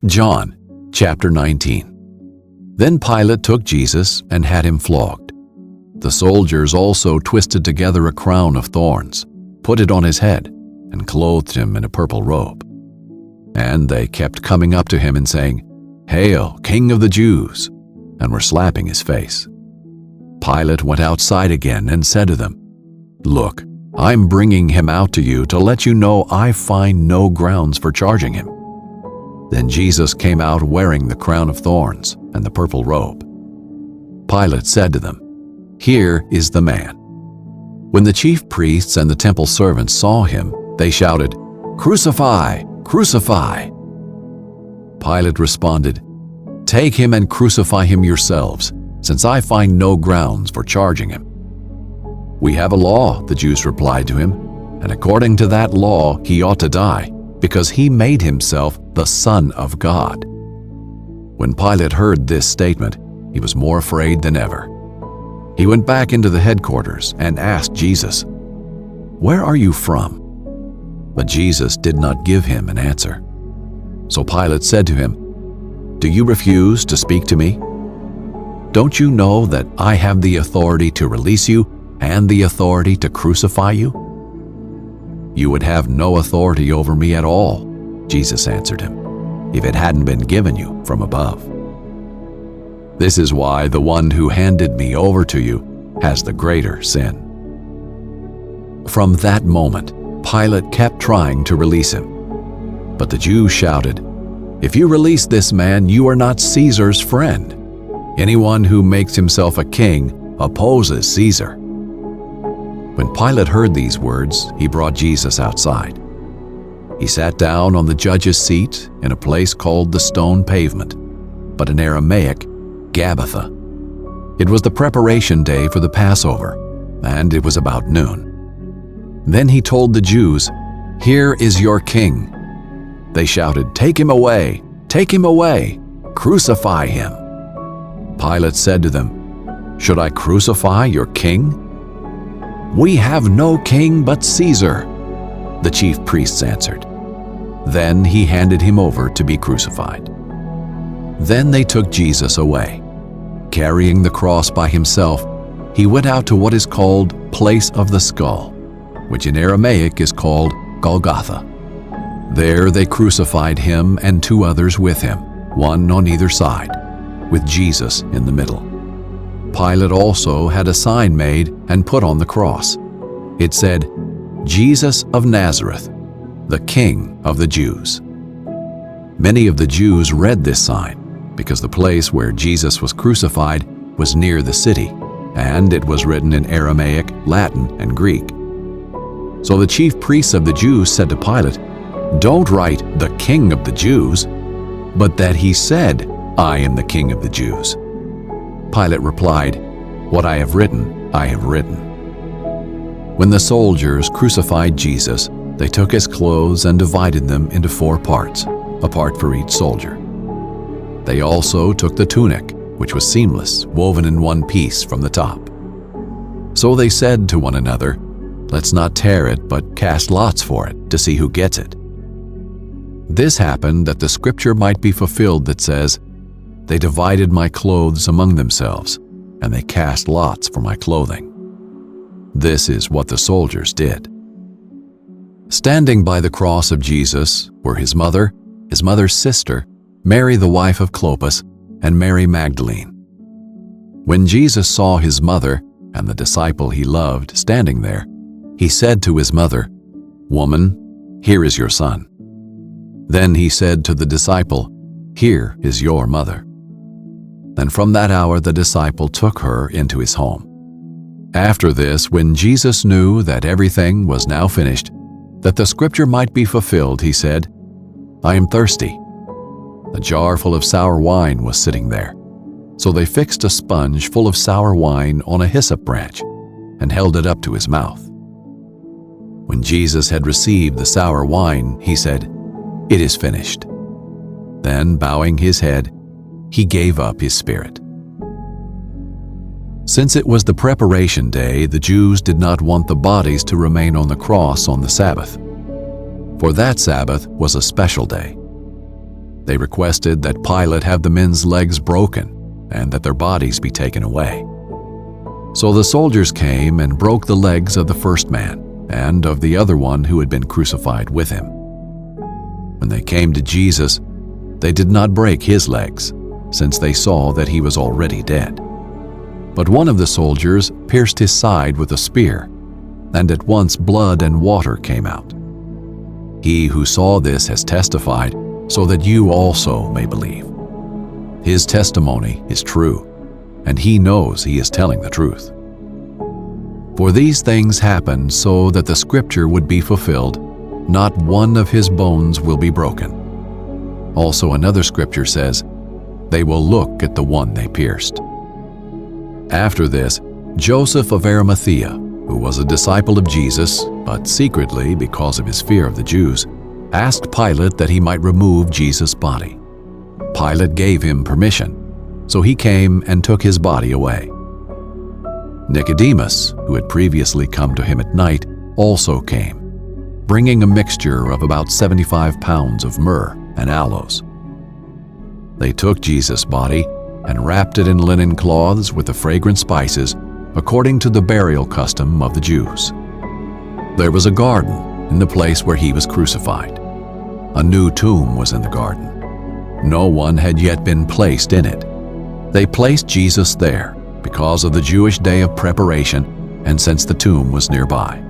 John chapter 19. Then Pilate took Jesus and had him flogged. The soldiers also twisted together a crown of thorns, put it on his head, and clothed him in a purple robe. And they kept coming up to him and saying, "Hail, King of the Jews!" and were slapping his face. Pilate went outside again and said to them, "Look, I'm bringing him out to you to let you know I find no grounds for charging him." Then Jesus came out wearing the crown of thorns and the purple robe. Pilate said to them, "Here is the man." When the chief priests and the temple servants saw him, they shouted, "Crucify! Crucify!" Pilate responded, "Take him and crucify him yourselves, since I find no grounds for charging him." "We have a law," the Jews replied to him, "and according to that law he ought to die, because he made himself the Son of God." When Pilate heard this statement, he was more afraid than ever. He went back into the headquarters and asked Jesus, "Where are you from?" But Jesus did not give him an answer. So Pilate said to him, "Do you refuse to speak to me? Don't you know that I have the authority to release you and the authority to crucify you?" "You would have no authority over me at all," Jesus answered him, "if it hadn't been given you from above. This is why the one who handed me over to you has the greater sin." From that moment, Pilate kept trying to release him. But the Jews shouted, "If you release this man, you are not Caesar's friend. Anyone who makes himself a king opposes Caesar." When Pilate heard these words, he brought Jesus outside. He sat down on the judge's seat in a place called the Stone Pavement, but in Aramaic, Gabbatha. It was the preparation day for the Passover, and it was about noon. Then he told the Jews, "Here is your king." They shouted, "Take him away! Take him away! Crucify him!" Pilate said to them, "Should I crucify your king?" "We have no king but Caesar," the chief priests answered. Then he handed him over to be crucified. Then they took Jesus away. Carrying the cross by himself, he went out to what is called Place of the Skull, which in Aramaic is called Golgotha. There they crucified him and two others with him, one on either side, with Jesus in the middle. Pilate also had a sign made and put on the cross. It said, "Jesus of Nazareth, the King of the Jews." Many of the Jews read this sign because the place where Jesus was crucified was near the city, and it was written in Aramaic, Latin, and Greek. So the chief priests of the Jews said to Pilate, "Don't write the King of the Jews, but that he said, 'I am the King of the Jews.'" Pilate replied, "What I have written, I have written." When the soldiers crucified Jesus, they took his clothes and divided them into 4 parts, a part for each soldier. They also took the tunic, which was seamless, woven in one piece from the top. So they said to one another, "Let's not tear it, but cast lots for it to see who gets it." This happened that the scripture might be fulfilled that says, "They divided my clothes among themselves, and they cast lots for my clothing." This is what the soldiers did. Standing by the cross of Jesus were his mother's sister, Mary the wife of Clopas, and Mary Magdalene. When Jesus saw his mother and the disciple he loved standing there, he said to his mother, "Woman, here is your son." Then he said to the disciple, "Here is your mother." And from that hour the disciple took her into his home. After this, when Jesus knew that everything was now finished, that the scripture might be fulfilled, he said, "I am thirsty." A jar full of sour wine was sitting there. So they fixed a sponge full of sour wine on a hyssop branch and held it up to his mouth. When Jesus had received the sour wine, he said, "It is finished." Then, bowing his head, he gave up his spirit. Since it was the preparation day, the Jews did not want the bodies to remain on the cross on the Sabbath, for that Sabbath was a special day. They requested that Pilate have the men's legs broken and that their bodies be taken away. So the soldiers came and broke the legs of the first man and of the other one who had been crucified with him. When they came to Jesus, they did not break his legs, since they saw that he was already dead. But one of the soldiers pierced his side with a spear, and at once blood and water came out. He who saw this has testified, so that you also may believe. His testimony is true, and he knows he is telling the truth. For these things happened so that the scripture would be fulfilled, not one of his bones will be broken. Also another scripture says, they will look at the one they pierced. After this, Joseph of Arimathea, who was a disciple of Jesus, but secretly because of his fear of the Jews, asked Pilate that he might remove Jesus' body. Pilate gave him permission, so he came and took his body away. Nicodemus, who had previously come to him at night, also came, bringing a mixture of about 75 pounds of myrrh and aloes. They took Jesus' body and wrapped it in linen cloths with the fragrant spices, according to the burial custom of the Jews. There was a garden in the place where he was crucified. A new tomb was in the garden. No one had yet been placed in it. They placed Jesus there because of the Jewish day of preparation and since the tomb was nearby.